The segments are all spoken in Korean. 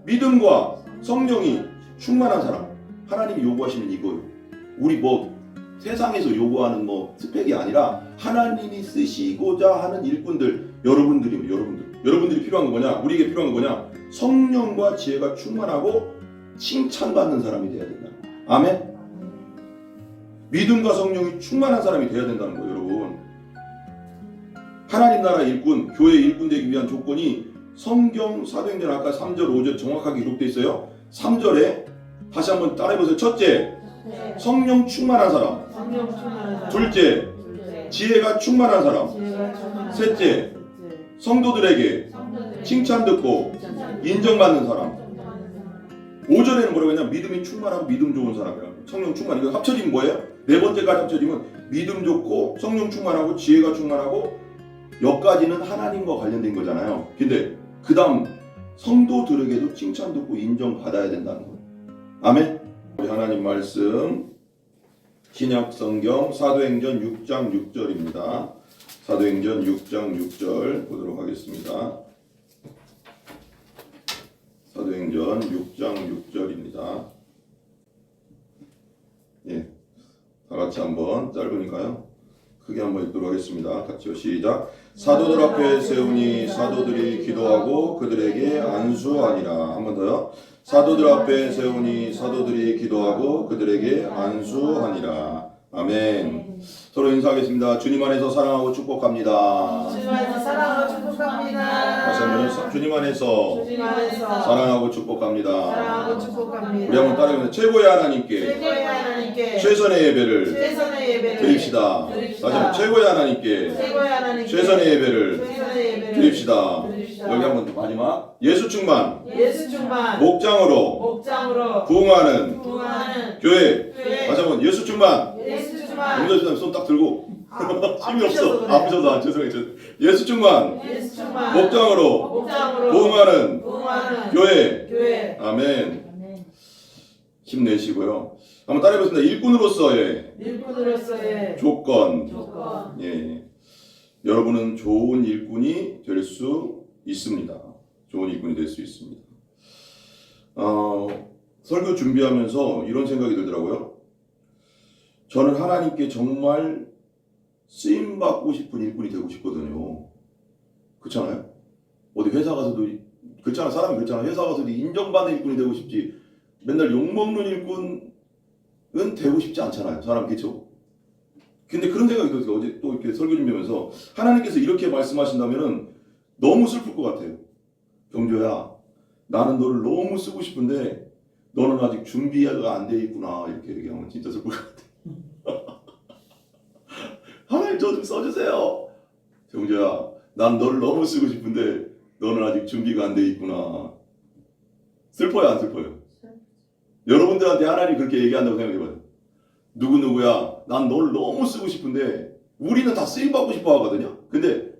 믿음과 성령이 충만한 사람. 하나님이 요구하시는 이거요. 우리 세상에서 요구하는 스펙이 아니라 하나님이 쓰시고자 하는 일꾼들, 여러분들이 필요한 건 뭐냐? 우리에게 필요한 건 뭐냐? 성령과 지혜가 충만하고 칭찬받는 사람이 돼야 된다. 아멘. 믿음과 성령이 충만한 사람이 돼야 된다는 거예요, 여러분. 하나님 나라 일꾼, 교회 일꾼 되기 위한 조건이 성경 사도행전 아까 3절, 5절 정확하게 기록되어 있어요. 3절에 다시 한번 따라해보세요. 첫째, 성령 충만한 사람. 둘째, 지혜가 충만한 사람. 셋째, 성도들에게 칭찬 듣고 인정받는 사람. 5절에는 뭐라고 했냐? 믿음이 충만하고 믿음 좋은 사람이라고. 성령 충만. 이거 합쳐지면 뭐예요? 네 번째까지 합쳐지면 믿음 좋고 성령 충만하고 지혜가 충만하고 여기까지는 하나님과 관련된 거잖아요. 근데 그 다음 성도들에게도 칭찬 듣고 인정받아야 된다는 거예요. 아멘. 우리 하나님 말씀 신약 성경 사도행전 6장 6절입니다. 사도행전 6장 6절 보도록 하겠습니다. 사도행전 6장 6절입니다. 예, 다 같이 한번 짧으니까요. 크게 한번 읽도록 하겠습니다. 같이요. 시작. 사도들 앞에 세우니 사도들이 기도하고 그들에게 안수하니라. 한 번 더요. 사도들 앞에 세우니 사도들이 기도하고 그들에게 안수하니라. 아멘. 서로 인사하겠습니다. 주님 안에서 사랑하고 축복합니다. 주님 안에서 사랑하고 축복합니다. 다시 한번 주님 안에서 사랑하고 축복합니다. 사랑하고 축복합니다. 우리 한번 따라해보세요. 최고의 하나님께 최선의 예배를 드립시다. 다시 한번 최고의 하나님께 최선의 예배를 드립시다. 여기 한번 마지막 예수 충만 목장으로 부흥하는 교회. 다시 한번 예수 충만 손 딱 들고 힘이 없어. 아프셔서 죄송해요. 예수 충만 목장으로 부흥하는 교회. 아멘. 힘내시고요. 한번 따라해보겠습니다. 일꾼으로서의 조건. 예. 여러분은 좋은 일꾼이 될 수 있습니다. 좋은 일꾼이 될 수 있습니다. 설교 준비하면서 이런 생각이 들더라고요. 저는 하나님께 정말 쓰임받고 싶은 일꾼이 되고 싶거든요. 그렇잖아요? 어디 회사 가서도 그렇잖아. 사람이 그렇잖아. 회사 가서도 인정받는 일꾼이 되고 싶지 맨날 욕먹는 일꾼은 되고 싶지 않잖아요. 사람 그렇죠? 근데 그런 생각이 들었어요. 어제 또 이렇게 설교 준비하면서 하나님께서 이렇게 말씀하신다면은 너무 슬플 것 같아요. 경조야, 나는 너를 너무 쓰고 싶은데 너는 아직 준비가 안 돼 있구나. 이렇게 얘기하면 진짜 슬플 것 같아요. 하나님 저 좀 써주세요. 경조야, 난 너를 너무 쓰고 싶은데 너는 아직 준비가 안 돼 있구나. 슬퍼요, 안 슬퍼요? 여러분들한테 하나님 그렇게 얘기한다고 생각해봐요. 누구야, 난 너를 너무 쓰고 싶은데 우리는 다 쓰임받고 싶어 하거든요. 근데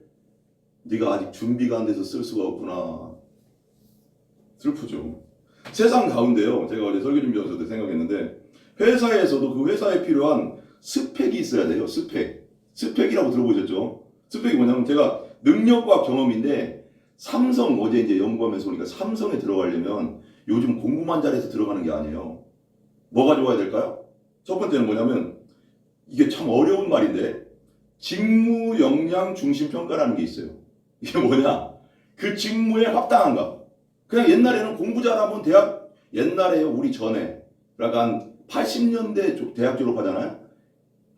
네가 아직 준비가 안 돼서 쓸 수가 없구나. 슬프죠. 세상 가운데요, 제가 어제 설교 준비하면서도 생각했는데 회사에서도 그 회사에 필요한 스펙이 있어야 돼요. 스펙이라고 들어보셨죠? 스펙이 뭐냐면 제가 능력과 경험인데 삼성 어제 이제 연구하면서 보니까 삼성에 들어가려면 요즘 공부만 잘해서 들어가는 게 아니에요. 뭐가 좋아야 될까요? 첫 번째는 뭐냐면 이게 참 어려운 말인데 직무 역량 중심 평가라는 게 있어요. 이게 뭐냐? 그 직무에 합당한가? 그냥 옛날에는 공부 잘하면 옛날에요, 우리 전에 약간 80년대 대학 졸업하잖아요.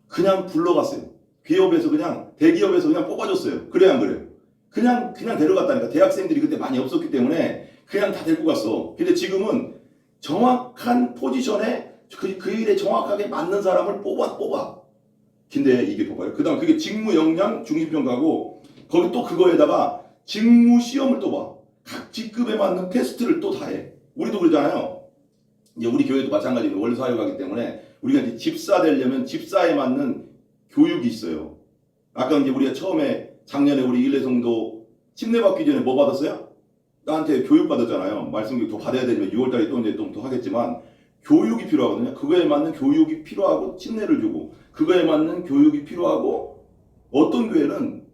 그냥 불러갔어요. 기업에서 그냥 대기업에서 그냥 뽑아줬어요. 그래야 안 그래요? 그냥 데려갔다니까. 대학생들이 그때 많이 없었기 때문에 그냥 다 데리고 갔어. 근데 지금은 정확한 포지션에 그 일에 정확하게 맞는 사람을 뽑아. 근데 이게 봐봐요. 그 다음 그게 직무 역량 중심평가고 거기 또 그거에다가 직무 시험을 또 봐. 각 직급에 맞는 테스트를 또 다 해. 우리도 그러잖아요. 이제 우리 교회도 마찬가지로 원사역하기 때문에 우리가 이제 집사 되려면 집사에 맞는 교육이 있어요. 아까 이제 우리가 처음에 작년에 우리 일례성도 침례 받기 전에 뭐 받았어요? 나한테 교육 받았잖아요. 말씀 교육 더 받아야 되면 6월달에 또 이제 좀 더 하겠지만 교육이 필요하거든요. 그거에 맞는 교육이 필요하고 침례를 주고 그거에 맞는 교육이 필요하고 어떤 교회는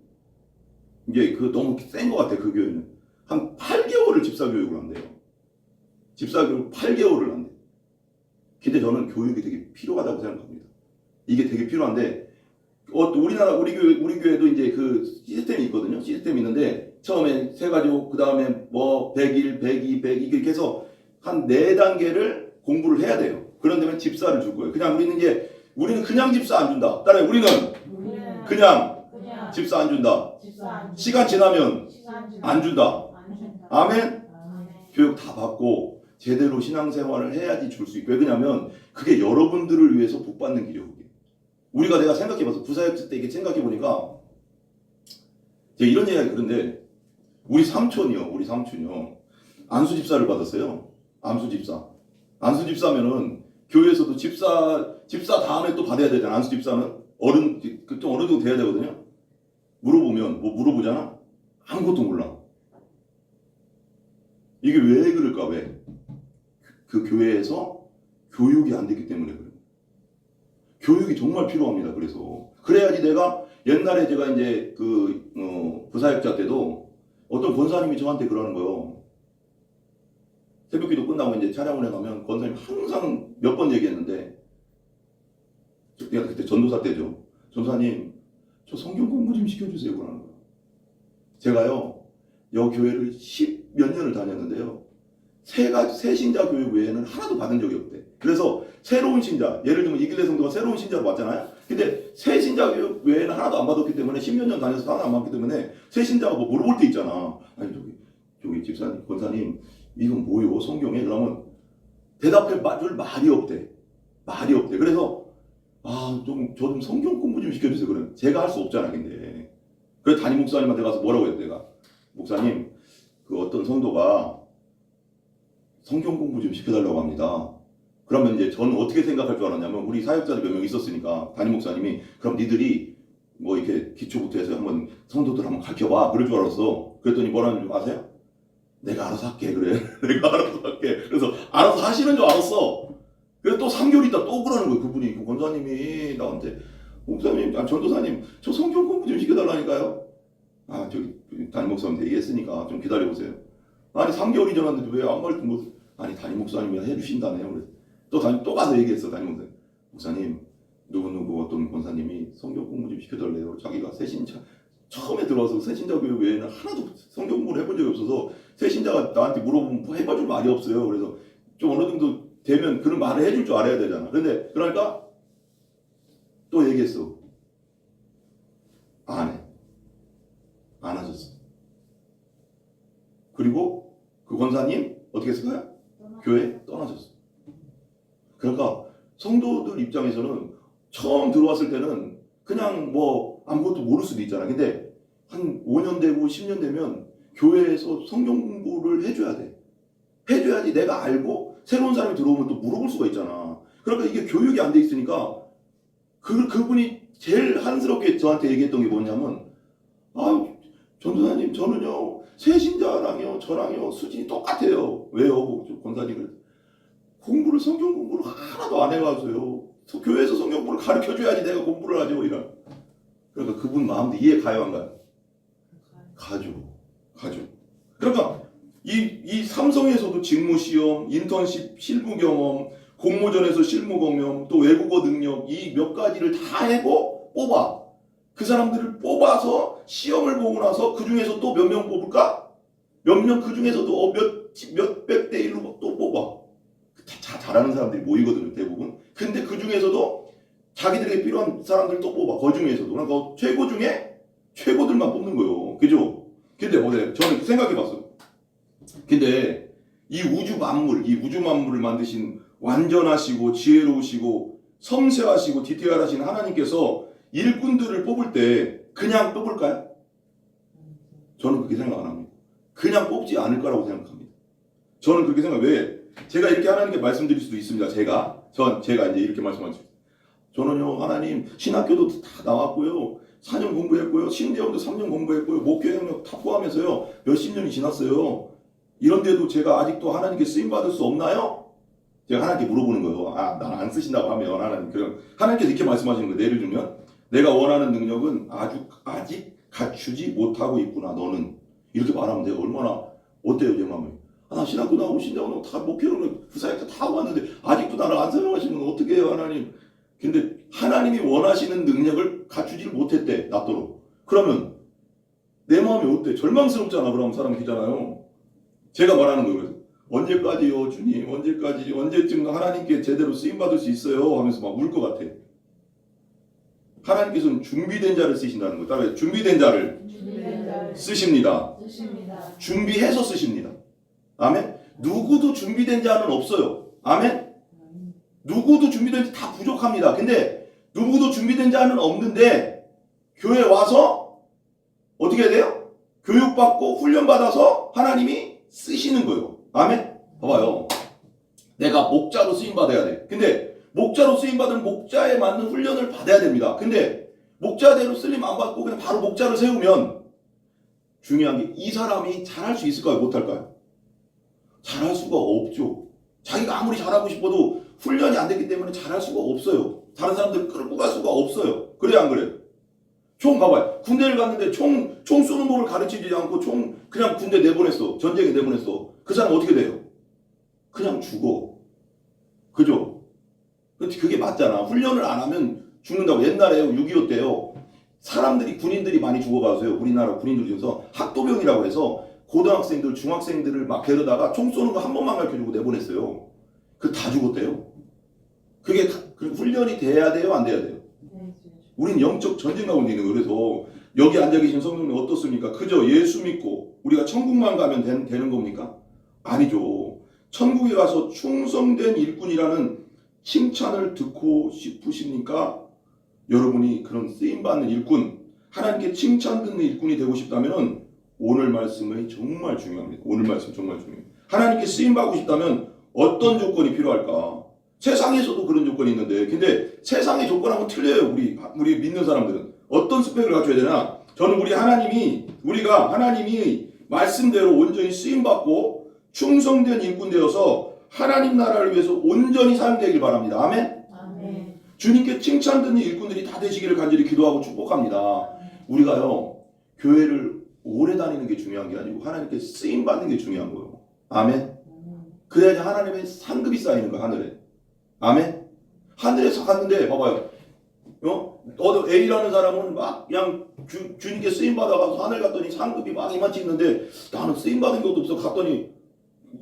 이제 그 너무 센 것 같아. 그 교회는 한 8개월을 집사 교육을 한대요. 집사 교육 8개월을 한대. 근데 저는 교육이 되게 필요하다고 생각합니다. 이게 되게 필요한데 우리나라 우리 교회도 이제 그 시스템이 있거든요. 시스템이 있는데 처음에 세가지고 그 다음에 뭐 100일, 102, 102 이렇게 해서 한 4단계를 공부를 해야 돼요. 그런 다음에 집사를 줄 거예요. 그냥 우리는 그냥 집사 안 준다. 따라해. 우리는 그냥 집사 안 준다. 시간 지나면 안 준다. 아멘. 교육 다 받고 제대로 신앙생활을 해야지 줄 수 있고. 왜냐면 그게 여러분들을 위해서 복 받는 길이에요. 내가 생각해봐서 부사역자 때 이게 생각해보니까 제가 이런 얘기가 그런데 우리 삼촌이요 안수 집사를 받았어요. 안수 집사면은 교회에서도 집사 다음에 또 받아야 되잖아. 안수 집사는 좀 어느 정도 돼야 되거든요. 물어보면 뭐 물어보잖아. 아무것도 몰라. 이게 왜 그럴까? 왜? 그 교회에서 교육이 안 됐기 때문에 그래요. 교육이 정말 필요합니다. 그래야지 옛날에 제가 이제 부사역자 때도 어떤 권사님이 저한테 그러는 거예요. 새벽기도 끝나고 이제 차량원에 가면 권사님이 항상 몇 번 얘기했는데, 내가 그때 전도사 때죠. 전사님, 저 성경 공부 좀 시켜주세요. 그러는 거예요. 제가요, 여기 교회를 10몇 년을 다녔는데요. 새 신자 교육 외에는 하나도 받은 적이 없대. 그래서 새로운 신자, 예를 들면 이길래 성도가 새로운 신자로 왔잖아요. 근데 새 신자 교육 외에는 하나도 안 받았기 때문에 10몇 년 다녀서 하나 안 받기 때문에 새 신자가 뭐 물어볼 때 있잖아. 아니 저기 집사님, 권사님 이건 뭐요? 성경에? 그러면 대답할 말이 없대. 그래서 저 좀 성경 공부 좀 시켜주세요. 그래. 제가 할 수 없잖아. 근데 그래서 담임 목사님한테 가서 뭐라고 했대. 내가 목사님 그 어떤 성도가 성경 공부 좀 시켜달라고 합니다. 그러면 이제 저는 어떻게 생각할 줄 알았냐면 우리 사역자들 몇 명 있었으니까 담임 목사님이 그럼 니들이 뭐 이렇게 기초부터 해서 한번 성도들 한번 가르쳐봐 그럴 줄 알았어. 그랬더니 뭐라는 줄 아세요? 내가 알아서 할게. 그래. 내가 알아서 할게. 그래서 알아서 하시는 줄 알았어. 그래서 또 3개월 있다 또 그러는 거예요. 그분이 그 권사님이 나한테 목사님, 전도사님 저 성경 공부 좀 시켜달라니까요. 저기 담임 목사님한테 얘기했으니까 좀 기다려보세요. 아니 3개월이 지났는데 왜 아무 말도 못. 아니 담임 목사님이 해주신다네요. 그래서 또 가서 얘기했어. 담임 목사님 누구 어떤 권사님이 성경 공부 좀 시켜달래요. 자기가 새신자 처음에 들어와서 새신자 교육 외에는 하나도 성경 공부를 해본 적이 없어서 새신자가 나한테 물어보면 뭐 해봐줄 말이 없어요. 그래서 좀 어느 정도 되면 그런 말을 해줄 줄 알아야 되잖아. 그러니까 또 얘기했어. 안 하셨어. 그리고 그 권사님 어떻게 했을까요? 교회 떠나셨어. 그러니까 성도들 입장에서는 처음 들어왔을 때는 그냥 뭐 아무것도 모를 수도 있잖아. 근데 한 5년 되고 10년 되면 교회에서 성경 공부를 해줘야 돼. 해줘야지 내가 알고 새로운 사람이 들어오면 또 물어볼 수가 있잖아. 그러니까 이게 교육이 안 돼 있으니까 그분이 제일 한스럽게 저한테 얘기했던 게 뭐냐면 전도사님 저는요 새신자랑요 저랑요 수준이 똑같아요. 왜요? 권사님을 성경 공부를 하나도 안 해가지고요. 교회에서 성경 공부를 가르쳐줘야지 내가 공부를 하죠. 이런. 그러니까 그분 마음도 이해 가요 안 가요? 가죠. 그러니까 이 삼성에서도 직무시험, 인턴십, 실무경험, 공모전에서 실무경험, 또 외국어 능력 이 몇 가지를 다 해고 뽑아. 그 사람들을 뽑아서 시험을 보고 나서 그 중에서 또 몇 명 뽑을까? 몇 명 그 중에서도 몇백 대 1로 또 뽑아. 다 잘하는 사람들이 모이거든요, 대부분. 근데 그 중에서도 자기들에게 필요한 사람들 또 뽑아. 그 중에서도. 그러니까 최고 중에 최고들만 뽑는 거예요. 그죠? 근데 저는 생각해봤어요. 근데 이 우주 만물을 만드신 완전하시고 지혜로우시고 섬세하시고 디테일하신 하나님께서 일꾼들을 뽑을 때 그냥 뽑을까요? 저는 그렇게 생각 안 합니다. 그냥 뽑지 않을 거라고 생각합니다. 저는 그렇게 왜? 제가 이렇게 하나님께 말씀드릴 수도 있습니다. 제가 이제 이렇게 말씀하죠. 저는요, 하나님, 신학교도 다 나왔고요. 4년 공부했고요. 신대원도 3년 공부했고요. 목회 영역 다 포함해서요. 몇십 년이 지났어요. 이런데도 제가 아직도 하나님께 쓰임받을 수 없나요? 제가 하나님께 물어보는 거예요. 나는 안 쓰신다고 하면 하나님께서 이렇게 말씀하시는 거예요. 예를 들면 내가 원하는 능력은 아직 갖추지 못하고 있구나. 너는 이렇게 말하면 내가 얼마나 어때요? 제 마음이. 나 신학교 나오고 신대원 나오고 다 목회로는 부사역도 다 왔는데 아직도 나를 안 사용하시면 어떻게 해요 하나님. 근데 하나님이 원하시는 능력을 갖추지를 못했대 낫도록. 그러면 내 마음이 어때? 절망스럽잖아. 그럼 사람 기잖아요. 제가 말하는 거예요. 언제까지요 주님 언제까지 언제쯤 하나님께 제대로 쓰임받을 수 있어요 하면서 막 울 것 같아. 하나님께서는 준비된 자를 쓰신다는 거예요. 따라서 준비된 자를 쓰십니다. 준비해서 쓰십니다. 아멘. 누구도 준비된 자는 없어요. 아멘. 누구도 준비된 자 다 부족합니다. 근데 누구도 준비된 자는 없는데 교회 와서 어떻게 해야 돼요? 교육받고 훈련받아서 하나님이 쓰시는 거예요. 아멘. 봐봐요. 내가 목자로 쓰임받아야 돼. 근데 목자로 쓰임받은 목자에 맞는 훈련을 받아야 됩니다. 근데 목자대로 쓰임 안 받고 그냥 바로 목자를 세우면 중요한 게 이 사람이 잘할 수 있을까요? 못할까요? 잘할 수가 없죠. 자기가 아무리 잘하고 싶어도 훈련이 안 됐기 때문에 잘할 수가 없어요. 다른 사람들을 끌고 갈 수가 없어요. 그래요 안 그래요? 총 봐봐요. 군대를 갔는데 총 쏘는 법을 가르치지 않고 그냥 군대 내보냈어. 전쟁에 내보냈어. 그 사람 어떻게 돼요? 그냥 죽어. 그죠? 그게 맞잖아. 훈련을 안 하면 죽는다고. 옛날에 6.25 때요. 사람들이 군인들이 많이 죽어가서요. 우리나라 군인들 중에서 학도병이라고 해서 고등학생들, 중학생들을 막 데려다가 총 쏘는 거 한 번만 가르쳐주고 내보냈어요. 그 다 죽었대요. 그게 훈련이 돼야 돼요? 안 돼야 돼요? 우린 영적 전쟁 가운데 있는 거예요. 그래서 여기 앉아 계신 성도님 어떻습니까? 그저 예수 믿고 우리가 천국만 가면 되는 겁니까? 아니죠. 천국에 가서 충성된 일꾼이라는 칭찬을 듣고 싶으십니까? 여러분이 그런 쓰임받는 일꾼, 하나님께 칭찬 듣는 일꾼이 되고 싶다면 오늘 말씀이 정말 중요합니다. 오늘 말씀 정말 중요해요. 하나님께 쓰임받고 싶다면 어떤 조건이 필요할까? 세상에서도 그런 조건이 있는데 근데 세상의 조건하고 틀려요. 우리 믿는 사람들은. 어떤 스펙을 갖춰야 되나? 저는 우리가 하나님이 말씀대로 온전히 쓰임받고 충성된 일꾼 되어서 하나님 나라를 위해서 온전히 사용되길 바랍니다. 아멘? 아멘. 주님께 칭찬 듣는 일꾼들이 다 되시기를 간절히 기도하고 축복합니다. 우리가요 교회를 오래 다니는 게 중요한 게 아니고 하나님께 쓰임 받는 게 중요한 거예요. 아멘. 그래야지 하나님의 상급이 쌓이는 거야 하늘에. 아멘. 하늘에서 갔는데 봐봐요. A라는 사람은 막 그냥 주님께 쓰임 받아가서 하늘 갔더니 상급이 막 이만치 있는데 나는 쓰임 받은 것도 없어. 갔더니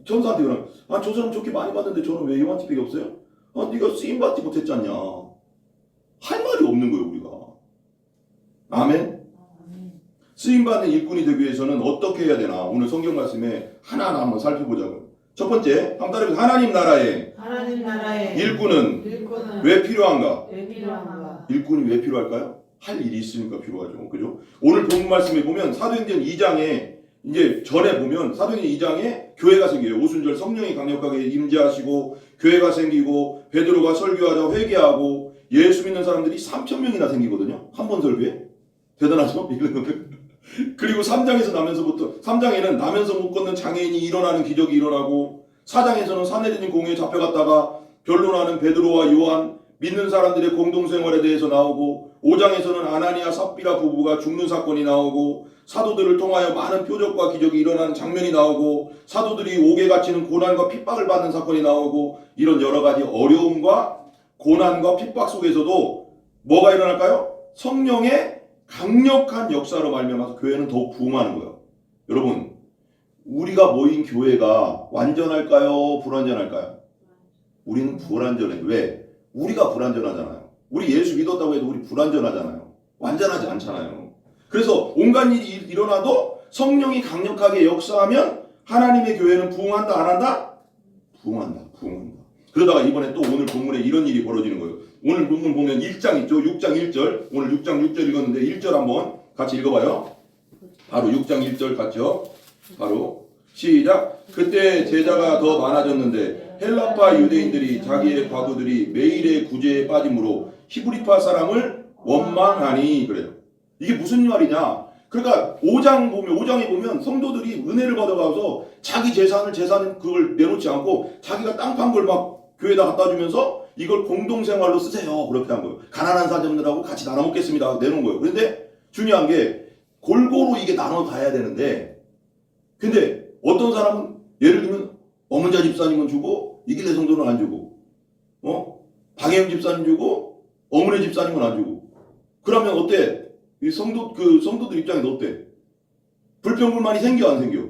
천사한테 그러면 저 사람 저렇게 많이 받는데 저는 왜 이만치밖에 없어요? 네가 쓰임 받지 못했잖냐. 할 말이 없는 거예요 우리가. 아멘. 쓰임받는 일꾼이 되기 위해서는 어떻게 해야 되나 오늘 성경 말씀에 하나하나 한번 살펴보자고요. 첫 번째 한번 따라해보세요. 하나님 나라에 일꾼은 왜 필요한가? 일꾼이 왜 필요할까요? 할 일이 있으니까 필요하죠. 그죠? 오늘 본문 말씀에 보면 사도행전 2장에 이제 전에 보면 사도행전 2장에 교회가 생겨요. 오순절 성령이 강력하게 임재하시고 교회가 생기고 베드로가 설교하자 회개하고 예수 믿는 사람들이 3,000명이나 생기거든요. 한 번 설교에. 대단하죠? 그리고 3장에는 나면서 못 걷는 장애인이 일어나는 기적이 일어나고 4장에서는 사내리는 공회에 잡혀갔다가 변론하는 베드로와 요한 믿는 사람들의 공동생활에 대해서 나오고 5장에서는 아나니아 삽비라 부부가 죽는 사건이 나오고 사도들을 통하여 많은 표적과 기적이 일어나는 장면이 나오고 사도들이 옥에 갇히는 고난과 핍박을 받는 사건이 나오고 이런 여러 가지 어려움과 고난과 핍박 속에서도 뭐가 일어날까요? 성령의 강력한 역사로 말미암아서 교회는 더욱 부흥하는 거예요. 여러분 우리가 모인 교회가 완전할까요? 불완전할까요? 우리는 불완전해요. 왜? 우리가 불완전하잖아요. 우리 예수 믿었다고 해도 우리 불완전하잖아요. 완전하지 않잖아요. 그래서 온갖 일이 일어나도 성령이 강력하게 역사하면 하나님의 교회는 부흥한다 안 한다? 부흥한다. 그러다가 이번에 또 오늘 본문에 이런 일이 벌어지는 거예요. 오늘 본문 보면 1장 있죠. 6장 1절. 오늘 6장 6절 읽었는데 1절 한번 같이 읽어봐요. 바로 6장 1절 같죠. 바로 시작. 그때 제자가 더 많아졌는데 헬라파 유대인들이 자기의 과부들이 매일의 구제에 빠짐으로 히브리파 사람을 원망하니 그래요. 이게 무슨 말이냐? 그러니까 5장에 보면 성도들이 은혜를 받아가서 자기 재산을 그걸 내놓지 않고 자기가 땅 판 걸 막 교회에다 갖다 주면서 이걸 공동생활로 쓰세요. 그렇게 한 거예요. 가난한 사람들하고 같이 나눠 먹겠습니다. 내놓은 거예요. 그런데 중요한 게 골고루 이게 나눠 가야 되는데 근데 어떤 사람은 예를 들면 어문자 집사님은 주고 이길래 성도는 안 주고, 방혜영 집사님 주고 어문의 집사님은 안 주고. 그러면 어때? 이 성도들 입장에서 어때? 불평불만이 생겨 안 생겨?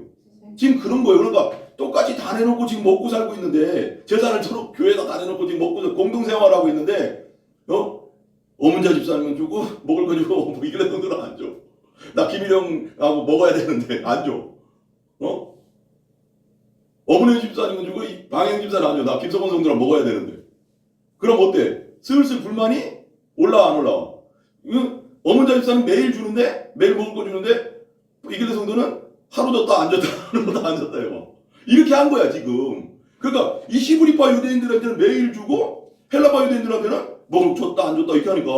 지금 그런 거예요. 그러니까 똑같이 다 내놓고 지금 먹고 살고 있는데, 재산을 서로 교회에다 다 내놓고 지금 먹고 공동생활하고 있는데, 어문자 집사님은 주고 먹을 거 주고 뭐 이길래 성도는 안 줘. 나 김일영하고 먹어야 되는데 안 줘. 어머니 집사님은 주고 방혜영 집사는 안 줘. 나 김성원 성도랑 먹어야 되는데. 그럼 어때? 슬슬 불만이 올라와 안 올라와? 어머니 집사는 매일 주는데, 매일 먹을 거 주는데, 이길래 성도는 하루 줬다 안 줬다 하루 줬다 안 줬다 해요. 이렇게 한 거야 지금. 그러니까 이 히브리파 유대인들한테는 매일 주고 헬라파 유대인들한테는 뭐 줬다 안 줬다 이렇게 하니까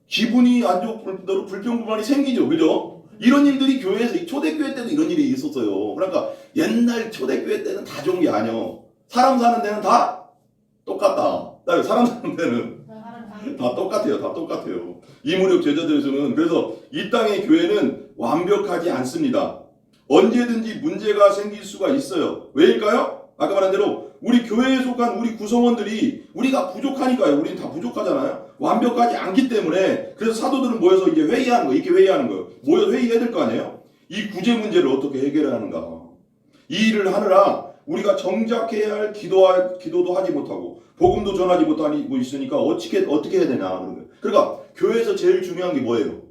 기분이 안 좋고 불평불만이 생기죠. 그죠? 이런 일들이 교회에서 초대교회 때도 이런 일이 있었어요. 그러니까 옛날 초대교회 때는 다 좋은 게 아니요. 사람 사는 데는 다 똑같다. 사람 사는 데는 다 똑같아요. 다 똑같아요. 이무력 제자들에서는. 그래서 이 땅의 교회는 완벽하지 않습니다. 언제든지 문제가 생길 수가 있어요. 왜일까요? 아까 말한 대로 우리 교회에 속한 우리 구성원들이 우리가 부족하니까요. 우리는 다 부족하잖아요. 완벽하지 않기 때문에. 그래서 사도들은 모여서 이제 회의하는 거예요. 이렇게 회의하는 거예요. 모여서 회의해야 될 거 아니에요? 이 구제 문제를 어떻게 해결하는가. 이 일을 하느라 우리가 정작 해야 할 기도도 하지 못하고 복음도 전하지 못하고 있으니까 어떻게 해야 되냐. 그러니까 교회에서 제일 중요한 게 뭐예요?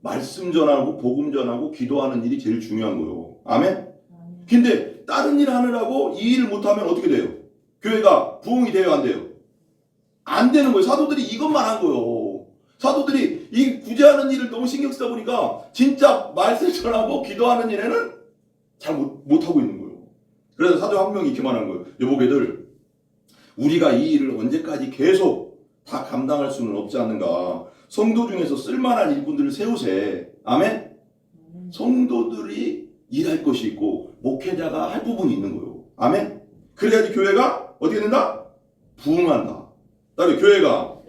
말씀 전하고 복음 전하고 기도하는 일이 제일 중요한 거예요. 아멘? 근데 다른 일 하느라고 이 일을 못하면 어떻게 돼요? 교회가 부흥이 돼요 안 돼요? 안 되는 거예요. 사도들이 이것만 한 거예요. 사도들이 이 구제하는 일을 너무 신경 쓰다 보니까 진짜 말씀 전하고 기도하는 일에는 잘 못하고 있는 거예요. 그래서 사도 한 명이 이렇게 말한 거예요. 여보게들, 우리가 이 일을 언제까지 계속 다 감당할 수는 없지 않는가. 성도 중에서 쓸만한 일꾼들을 세우세. 아멘? 성도들이 일할 것이 있고 목회자가 할 부분이 있는 거예요. 아멘? 그래야지 교회가 어떻게 된다? 부흥한다. 그다음에 교회가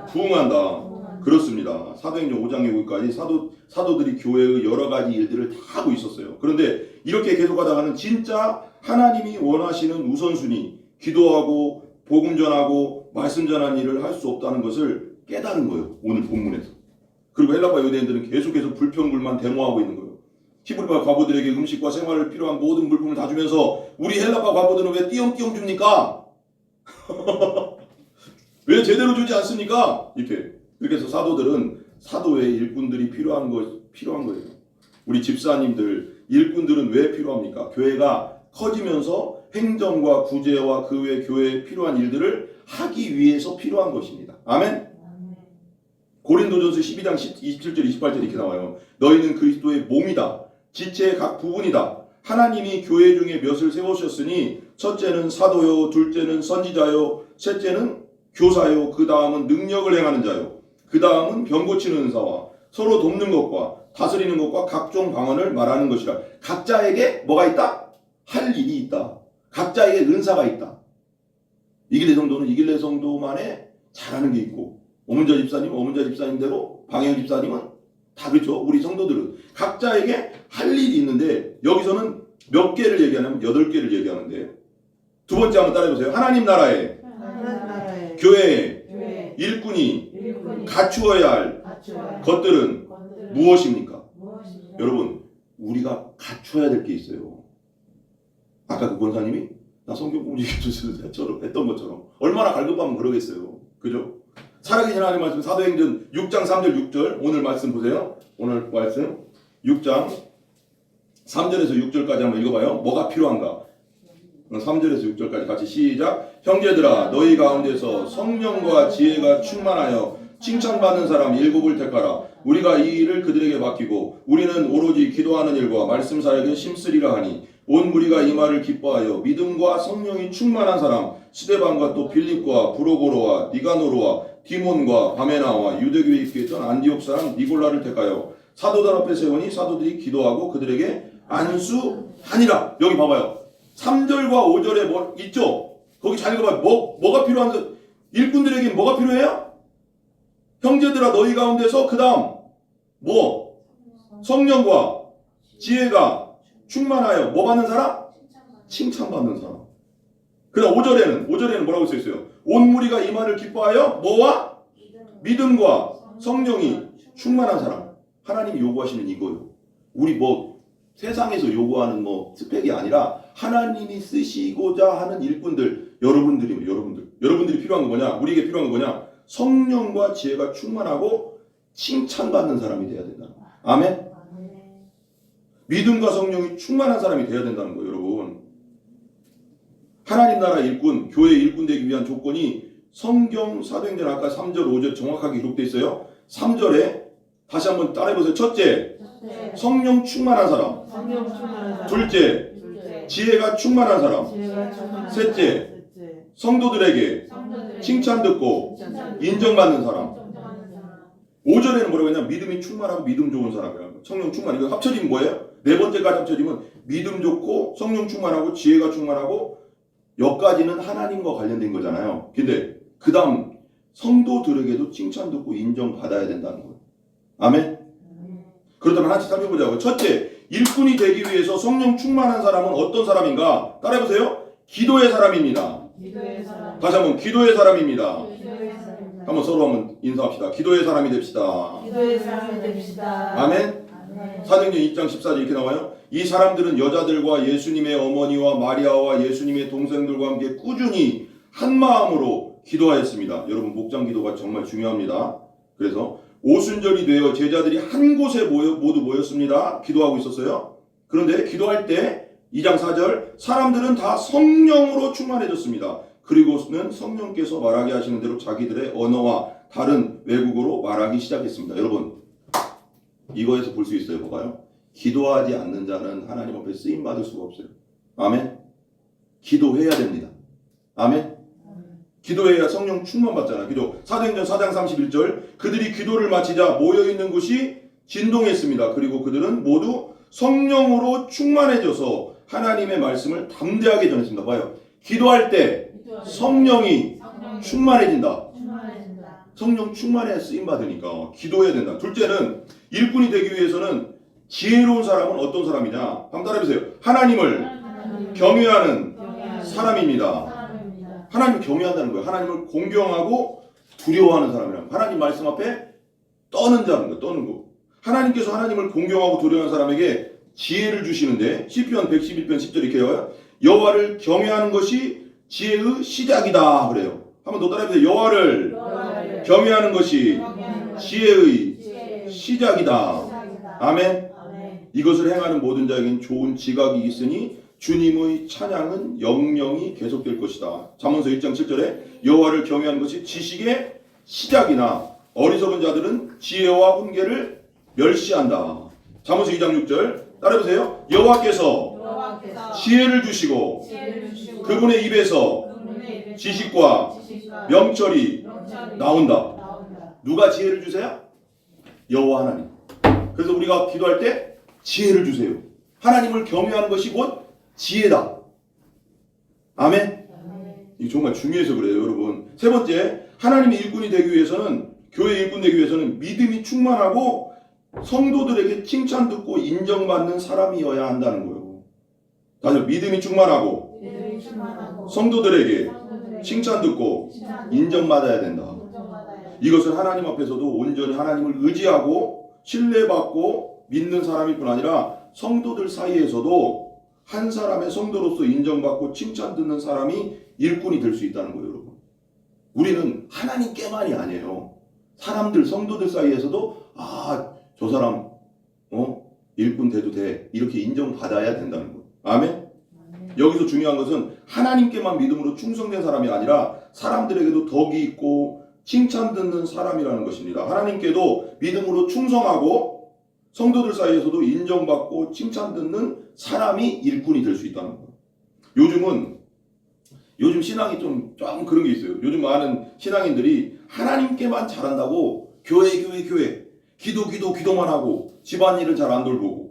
부흥한다. 그렇습니다. 사도행전 5장에 보기까지 사도들이 교회의 여러 가지 일들을 다 하고 있었어요. 그런데 이렇게 계속하다가는 진짜 하나님이 원하시는 우선순위, 기도하고 복음 전하고 말씀 전하는 일을 할 수 없다는 것을 깨달은 거예요. 오늘 본문에서. 그리고 헬라파 유대인들은 계속해서 불평불만 데모하고 있는 거예요. 히브리파 과부들에게 음식과 생활을 필요한 모든 물품을 다 주면서 우리 헬라파 과부들은 왜 띄엄띄엄 줍니까? 왜 제대로 주지 않습니까? 이렇게 해서 사도들은 사도의 일꾼들이 필요한 거예요. 우리 집사님들, 일꾼들은 왜 필요합니까? 교회가 커지면서 행정과 구제와 그 외 교회에 필요한 일들을 하기 위해서 필요한 것입니다. 아멘? 고린도전서 12장 27절 28절 이렇게 나와요. 너희는 그리스도의 몸이다. 지체의 각 부분이다. 하나님이 교회 중에 몇을 세우셨으니 첫째는 사도요, 둘째는 선지자요, 셋째는 교사요, 그 다음은 능력을 행하는 자요, 그 다음은 병 고치는 은사와 서로 돕는 것과 다스리는 것과 각종 방언을 말하는 것이라. 각자에게 뭐가 있다? 할 일이 있다. 각자에게 은사가 있다. 이길래 성도는 이길래 성도만의 잘하는 게 있고, 어문자 집사님대로 방혜영 집사님은 다 그렇죠. 우리 성도들은 각자에게 할 일이 있는데 여기서는 몇 개를 얘기하냐면 8개를 얘기하는데, 두 번째 한번 따라해보세요. 하나님 나라에 교회에 일꾼이 갖추어야 할 것들은 무엇입니까? 여러분, 우리가 갖춰야 될 게 있어요. 아까 그 권사님이 나 성경 공부해주세요 했던 것처럼 얼마나 갈급하면 그러겠어요. 그죠? 살아계신 하나님 말씀 사도행전 6장 3절 6절 오늘 말씀 보세요. 오늘 말씀 6장 3절에서 6절까지 한번 읽어봐요. 뭐가 필요한가? 3절에서 6절까지 같이 시작. 형제들아, 너희 가운데서 성령과 지혜가 충만하여 칭찬받는 사람 7을 택하라. 우리가 이 일을 그들에게 맡기고 우리는 오로지 기도하는 일과 말씀 사역에 심쓰리라 하니, 온 무리가 이 말을 기뻐하여 믿음과 성령이 충만한 사람 스데반과 또 빌립과 브로고로와 니가노로와 디몬과 바메나와 유대교에 있게 했던 안디옥 사람 니골라를 택하여 사도들 앞에 세우니 사도들이 기도하고 그들에게 안수하니라. 여기 봐봐요. 3절과 5절에 뭐 있죠? 거기 잘 읽어봐요. 뭐가 필요한데? 일꾼들에게 뭐가 필요해요? 형제들아, 너희 가운데서 그 다음 뭐? 성령과 지혜가 충만하여 뭐 받는 사람? 칭찬받는 사람. 그다음 5절에는 뭐라고 써 있어요? 온 무리가 이 말을 기뻐하여 뭐와? 믿음과 성령이 충만한 사람. 하나님이 요구하시는 이거요. 우리 뭐 세상에서 요구하는 뭐 스펙이 아니라 하나님이 쓰시고자 하는 일꾼들, 여러분들이 필요한 건 뭐냐? 우리에게 필요한 건 뭐냐? 성령과 지혜가 충만하고 칭찬받는 사람이 돼야 된다. 아멘. 믿음과 성령이 충만한 사람이 돼야 된다는 거예요, 여러분. 하나님 나라 일꾼, 교회 일꾼 되기 위한 조건이 성경 사도행전 아까 3절, 5절 정확하게 기록되어 있어요. 3절에 다시 한번 따라해보세요. 첫째, 성령 충만한 사람. 둘째, 지혜가 충만한 사람. 셋째, 성도들에게 칭찬 듣고 인정받는 사람. 5절에는 뭐라고 했냐? 믿음이 충만하고 믿음 좋은 사람이야. 성령 충만. 이거 합쳐지면 뭐예요? 네 번째까지 합쳐지면 믿음 좋고 성령 충만하고 지혜가 충만하고 여기까지는 하나님과 관련된 거잖아요. 근데 그 다음 성도들에게도 칭찬 듣고 인정받아야 된다는 거예요. 아멘? 그렇다면 하나씩 살펴보자고요. 첫째, 일꾼이 되기 위해서 성령 충만한 사람은 어떤 사람인가? 따라해보세요. 기도의 사람입니다. 다시 한번 기도의 사람입니다. 한번 서로 한번 인사합시다. 기도의 사람이 됩시다. 아멘? 사도행전 2장 14절 이렇게 나와요. 이 사람들은 여자들과 예수님의 어머니와 마리아와 예수님의 동생들과 함께 꾸준히 한 마음으로 기도하였습니다. 여러분 목장 기도가 정말 중요합니다. 그래서 오순절이 되어 제자들이 한 곳에 모두 모였습니다. 기도하고 있었어요. 그런데 기도할 때 2장 4절 사람들은 다 성령으로 충만해졌습니다. 그리고는 성령께서 말하게 하시는 대로 자기들의 언어와 다른 외국어로 말하기 시작했습니다. 여러분 이거에서 볼 수 있어요. 뭐가요? 기도하지 않는 자는 하나님 앞에 쓰임 받을 수가 없어요. 아멘. 기도해야 됩니다. 아멘. 기도해야 성령 충만 받잖아. 기도. 사도행전 4장 31절 그들이 기도를 마치자 모여있는 곳이 진동했습니다. 그리고 그들은 모두 성령으로 충만해져서 하나님의 말씀을 담대하게 전했습니다. 봐요. 기도할 때 성령이 충만해진다. 성령 충만해야 쓰임 받으니까 기도해야 된다. 둘째는 일꾼이 되기 위해서는 지혜로운 사람은 어떤 사람이냐? 한번 따라해보세요. 하나님을 경외하는 사람입니다. 하나님을 경외한다는 거예요. 하나님을 공경하고 두려워하는 사람이라면 하나님 말씀 앞에 떠는 자는 거예요. 떠는 거. 하나님께서 하나님을 공경하고 두려워하는 사람에게 지혜를 주시는데 시편 111편 10절 이렇게 나와요. 여호와를 경외하는 것이 지혜의 시작이다 그래요. 한번 더 따라해보세요. 여호와를 경외하는 것이 지혜의 시작이다. 아멘. 이것을 행하는 모든 자에게는 좋은 지각이 있으니 주님의 찬양은 영영이 계속될 것이다. 잠언서 1장 7절에 여호와를 경외하는 것이 지식의 시작이나 어리석은 자들은 지혜와 훈계를 멸시한다. 잠언서 2장 6절 따라해보세요. 여호와께서 지혜를 주시고 그분의 입에서 지식과 명철이 나온다. 누가 지혜를 주세요? 여호와 하나님. 그래서 우리가 기도할 때 지혜를 주세요. 하나님을 경외하는 것이 곧 지혜다. 아멘. 이게 정말 중요해서 그래요, 여러분. 세 번째, 하나님의 일꾼이 되기 위해서는 교회 일꾼 되기 위해서는 믿음이 충만하고 성도들에게 칭찬 듣고 인정받는 사람이어야 한다는 거예요. 다시 믿음이 충만하고 성도들에게 칭찬 듣고 인정받아야 된다. 이것은 하나님 앞에서도 온전히 하나님을 의지하고 신뢰받고 믿는 사람일 뿐 아니라 성도들 사이에서도 한 사람의 성도로서 인정받고 칭찬 듣는 사람이 일꾼이 될 수 있다는 거예요, 여러분. 우리는 하나님께만이 아니에요. 사람들, 성도들 사이에서도 저 사람 일꾼 돼도 돼. 이렇게 인정받아야 된다는 거예요. 아멘? 여기서 중요한 것은 하나님께만 믿음으로 충성된 사람이 아니라 사람들에게도 덕이 있고 칭찬 듣는 사람이라는 것입니다. 하나님께도 믿음으로 충성하고 성도들 사이에서도 인정받고 칭찬 듣는 사람이 일꾼이 될 수 있다는 거예요. 요즘 신앙이 좀 그런 게 있어요. 요즘 많은 신앙인들이 하나님께만 잘한다고 교회 기도만 하고 집안일을 잘 안 돌보고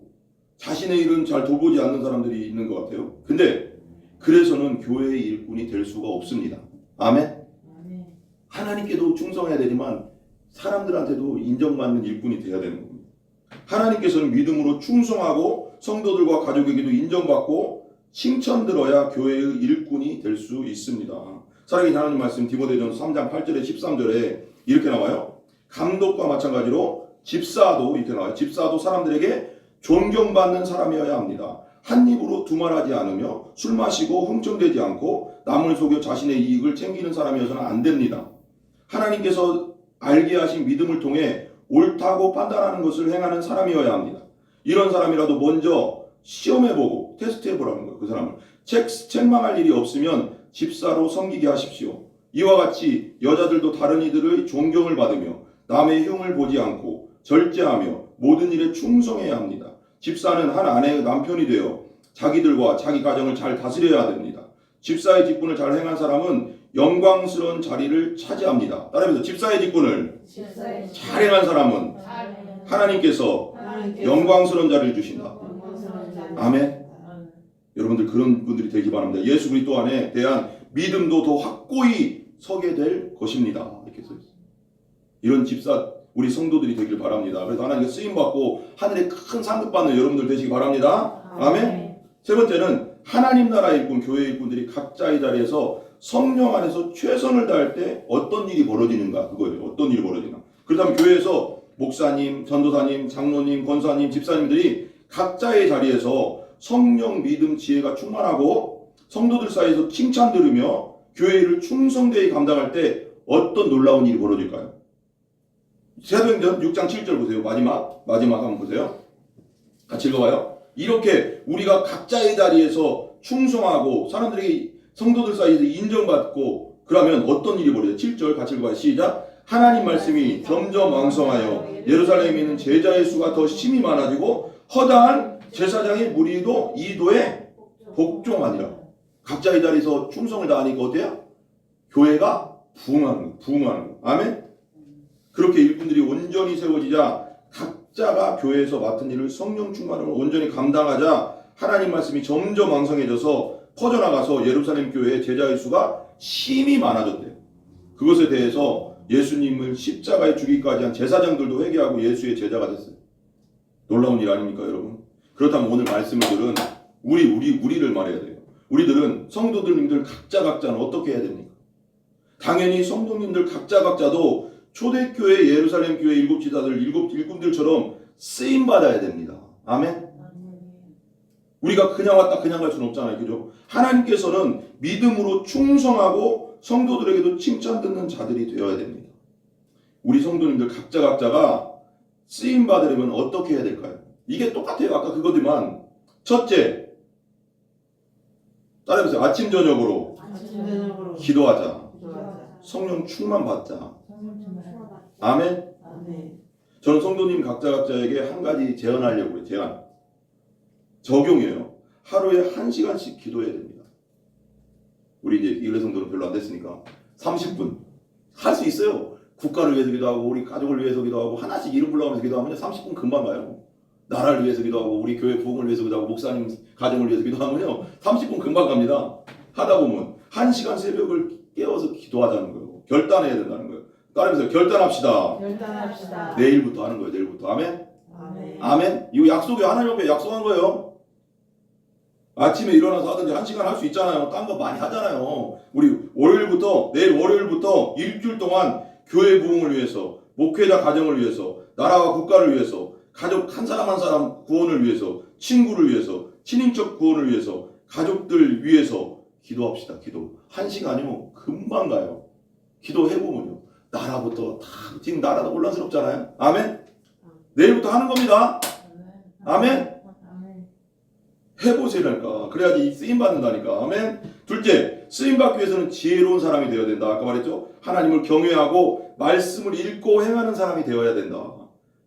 자신의 일은 잘 돌보지 않는 사람들이 있는 것 같아요. 근데 그래서는 교회의 일꾼이 될 수가 없습니다. 아멘? 하나님께도 충성해야 되지만 사람들한테도 인정받는 일꾼이 돼야 되는 겁니다. 하나님께서는 믿음으로 충성하고 성도들과 가족에게도 인정받고 칭찬 들어야 교회의 일꾼이 될 수 있습니다. 사랑하는 하나님 말씀 디모데전서 3장 8절에 13절에 이렇게 나와요. 감독과 마찬가지로 집사도 이렇게 나와요. 집사도 사람들에게 존경받는 사람이어야 합니다. 한 입으로 두말하지 않으며 술 마시고 흥청대지 않고 남을 속여 자신의 이익을 챙기는 사람이어서는 안 됩니다. 하나님께서 알게 하신 믿음을 통해 옳다고 판단하는 것을 행하는 사람이어야 합니다. 이런 사람이라도 먼저 시험해보고 테스트해보라는 거예요. 그 사람을. 책망할 일이 없으면 집사로 섬기게 하십시오. 이와 같이 여자들도 다른 이들의 존경을 받으며 남의 흉을 보지 않고 절제하며 모든 일에 충성해야 합니다. 집사는 한 아내의 남편이 되어 자기들과 자기 가정을 잘 다스려야 됩니다. 집사의 직분을 잘 행한 사람은 영광스러운 자리를 차지합니다. 따라해서 집사의 직분을 잘 행한 사람은 하나님께서 영광스러운 자리를 주신다. 아멘. 여러분들 그런 분들이 되기 바랍니다. 예수 그리스도 안에 대한 믿음도 더 확고히 서게 될 것입니다. 이렇게 써 있어요. 이런 집사 우리 성도들이 되길 바랍니다. 그래서 하나님께 쓰임 받고 하늘에 큰 상급 받는 여러분들 되시기 바랍니다. 아멘. 세 번째는 하나님 나라 일꾼, 교회 일꾼들이 각자의 자리에서 성령 안에서 최선을 다할 때 어떤 일이 벌어지는가 그거예요. 어떤 일이 벌어지나. 그렇다면 교회에서 목사님, 전도사님, 장로님, 권사님, 집사님들이 각자의 자리에서 성령, 믿음, 지혜가 충만하고 성도들 사이에서 칭찬 들으며 교회를 충성되이 감당할 때 어떤 놀라운 일이 벌어질까요? 사도행전 6장 7절 보세요. 마지막 한번 보세요. 같이 읽어봐요. 이렇게 우리가 각자의 자리에서 충성하고 사람들에게 성도들 사이에서 인정받고 그러면 어떤 일이 벌어져요? 7절 같이 읽어봐요. 시작. 하나님 말씀이 점점 왕성하여 예루살렘에 있는 제자의 수가 더 심히 많아지고 허다한 제사장의 무리도 이도에 복종하니라. 각자의 자리에서 충성을 다하니까 어때요? 교회가 부흥하는 거예요. 아멘. 그렇게 일꾼들이 온전히 세워지자 각자가 교회에서 맡은 일을 성령 충만으로 온전히 감당하자 하나님 말씀이 점점 왕성해져서 퍼져나가서 예루살렘 교회의 제자의 수가 심히 많아졌대요. 그것에 대해서 예수님을 십자가에 죽이기까지 한 제사장들도 회개하고 예수의 제자가 됐어요. 놀라운 일 아닙니까 여러분? 그렇다면 오늘 말씀을 들은 우리를 말해야 돼요. 우리들은 성도들님들 각자는 어떻게 해야 됩니까? 당연히 성도님들 각자도 초대교회 예루살렘 교회 일곱 지사들 일꾼들처럼 쓰임 받아야 됩니다. 아멘. 우리가 그냥 왔다 그냥 갈 수는 없잖아요. 그죠? 하나님께서는 믿음으로 충성하고 성도들에게도 칭찬 듣는 자들이 되어야 됩니다. 우리 성도님들 각자가 쓰임 받으려면 어떻게 해야 될까요? 이게 똑같아요. 아까 그거지만 첫째, 따라해보세요. 아침 저녁으로 기도하자. 성령 충만 받자. 아멘. 저는 성도님 각자에게 한 가지 제안하려고요. 제안. 적용이에요. 하루에 1시간씩 기도해야 됩니다. 우리 이제 일회 성도는 별로 안 됐으니까 30분 할 수 있어요. 국가를 위해서 기도하고 우리 가족을 위해서 기도하고 하나씩 이름 불러가면서 기도하면 30분 금방 가요. 나라를 위해서 기도하고 우리 교회 부흥을 위해서 기도하고 목사님 가정을 위해서 기도하면요 30분 금방 갑니다. 하다 보면 1시간 새벽을 깨워서 기도하자는 거예요. 결단해야 된다는 거예요. 따라해보세요. 결단합시다. 내일부터 하는 거예요. 내일부터. 아멘. 아멘. 이거 약속이에요. 하나님 앞에 약속한 거예요. 아침에 일어나서 하든지 1시간 할 수 있잖아요. 딴 거 많이 하잖아요. 우리 내일 월요일부터 일주일 동안 교회 부흥을 위해서, 목회자 가정을 위해서, 나라와 국가를 위해서, 가족 한 사람 한 사람 구원을 위해서, 친구를 위해서, 친인척 구원을 위해서, 가족들 위해서 기도합시다. 기도. 1시간이면 금방 가요. 기도해보면요. 나라부터 지금 나라도 혼란스럽잖아요. 아멘. 내일부터 하는 겁니다. 아멘. 해보시라니까. 그래야지 쓰임 받는다니까. 아멘. 둘째, 쓰임 받기 위해서는 지혜로운 사람이 되어야 된다. 아까 말했죠. 하나님을 경외하고 말씀을 읽고 행하는 사람이 되어야 된다.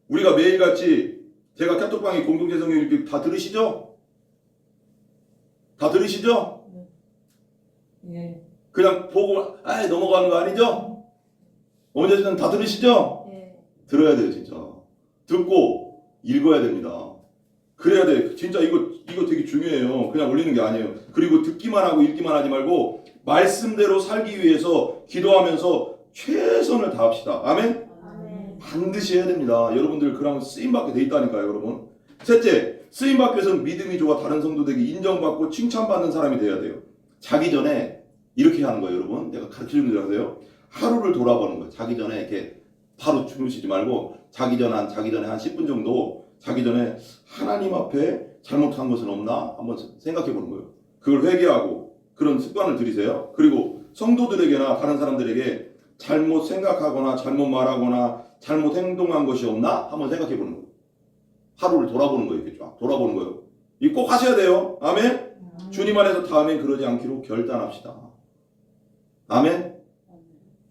우리가 매일같이 제가 카톡방에 공동체 성경 읽기 다 들으시죠? 다 들으시죠? 예. 그냥 보고 넘어가는 거 아니죠? 어머니는 다 들으시죠? 들어야 돼요. 진짜 듣고 읽어야 됩니다. 그래야 돼. 진짜 이거 되게 중요해요. 그냥 올리는 게 아니에요. 그리고 듣기만 하고 읽기만 하지 말고 말씀대로 살기 위해서 기도하면서 최선을 다합시다. 아멘? 반드시 해야 됩니다. 여러분들 그러면 쓰임받게 돼 있다니까요. 여러분. 셋째, 쓰임받기 위해서는 믿음이 좋아 다른 성도들에게 인정받고 칭찬받는 사람이 돼야 돼요. 자기 전에 이렇게 하는 거예요, 여러분. 내가 가르쳐주는 줄 아세요? 하루를 돌아보는 거예요. 자기 전에 이렇게 바로 주무시지 말고 자기 전에 한 10분 정도 자기 전에 하나님 앞에 잘못한 것은 없나 한번 생각해 보는 거예요. 그걸 회개하고 그런 습관을 들이세요. 그리고 성도들에게나 다른 사람들에게 잘못 생각하거나 잘못 말하거나 잘못 행동한 것이 없나 한번 생각해 보는 거예요. 하루를 돌아보는 거예요. 이렇게 쫙 돌아보는 거예요. 이거 꼭 하셔야 돼요. 아멘. 주님 안에서 다음엔 그러지 않기로 결단합시다. 아멘.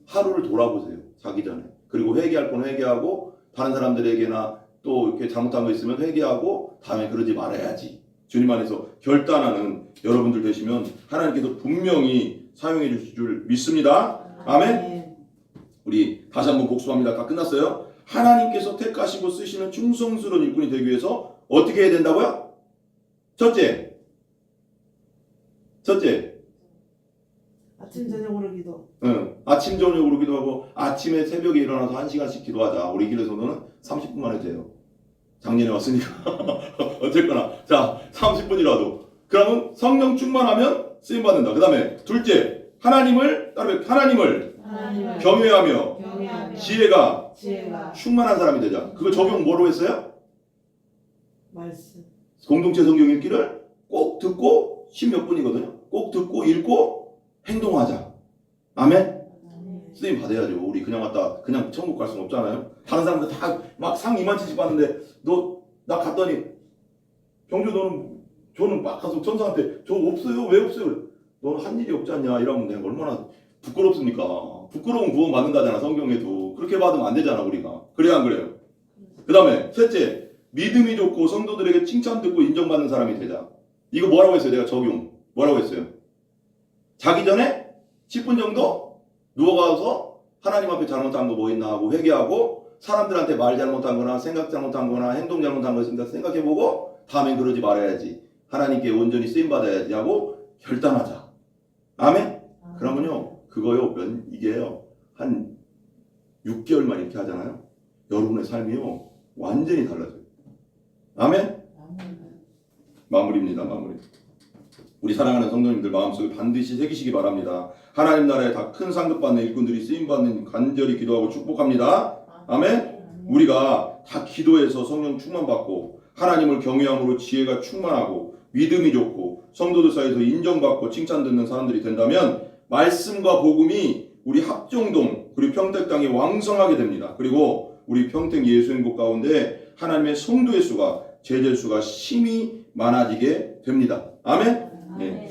하루를 돌아보세요. 자기 전에. 그리고 회개할 건 회개하고 다른 사람들에게나 또 이렇게 잘못한 거 있으면 회개하고 다음에 그러지 말아야지. 주님 안에서 결단하는 여러분들 되시면 하나님께서 분명히 사용해 주실 줄 믿습니다. 아멘. 우리 다시 한번 복습합니다. 다 끝났어요. 하나님께서 택하시고 쓰시는 충성스러운 일꾼이 되기 위해서 어떻게 해야 된다고요? 첫째. 아침 저녁으로 기도. 아침 저녁으로 기도하고 아침에 새벽에 일어나서 1시간씩 기도하자. 우리 길의 소도는 30분만 해도 돼요. 작년에 왔으니까 어쨌거나 자 30분이라도 그러면 성령 충만하면 쓰임 받는다. 그 다음에 둘째 하나님을 경외하며 지혜가 충만한 사람이 되자. 그거 적용 뭐로 했어요? 말씀. 공동체 성경 읽기를 꼭 듣고 10몇 분이거든요. 꼭 듣고 읽고 행동하자. 아멘. 쓰임 받아야죠. 우리 그냥 왔다 그냥 천국 갈 수는 없잖아요. 다른 사람들 다 막 상 2만치씩 받는데 나 갔더니 경주 저는 막 가서 천사한테 저 없어요. 왜 없어요? 너는 한 일이 없지 않냐 이러면 내가 얼마나 부끄럽습니까? 부끄러운 구원 받는다잖아. 성경에도 그렇게 받으면 안 되잖아. 우리가 그래야 안 그래요? 그 다음에 셋째 믿음이 좋고 성도들에게 칭찬 듣고 인정받는 사람이 되자. 이거 뭐라고 했어요? 내가 적용 뭐라고 했어요? 자기 전에 10분 정도 누워가서 하나님 앞에 잘못한 거 뭐 있나 하고 회개하고 사람들한테 말 잘못한 거나 생각 잘못한 거나 행동 잘못한 거 있으니까 생각해보고 다음엔 그러지 말아야지. 하나님께 온전히 쓰임받아야지 하고 결단하자. 아멘? 그러면요 그거요 이게요 한 6개월만 이렇게 하잖아요. 여러분의 삶이요 완전히 달라져요. 아멘? 마무리입니다. 마무리. 우리 사랑하는 성도님들 마음속에 반드시 새기시기 바랍니다. 하나님 나라에 다 큰 상급받는 일꾼들이 쓰임받는 간절히 기도하고 축복합니다. 아멘? 우리가 다 기도해서 성령 충만받고 하나님을 경외함으로 지혜가 충만하고 믿음이 좋고 성도들 사이에서 인정받고 칭찬 듣는 사람들이 된다면 말씀과 복음이 우리 합정동 그리고 평택 땅에 왕성하게 됩니다. 그리고 우리 평택 예수행복 가운데 하나님의 성도의 수가 제자 수가 심히 많아지게 됩니다. 아멘? 네.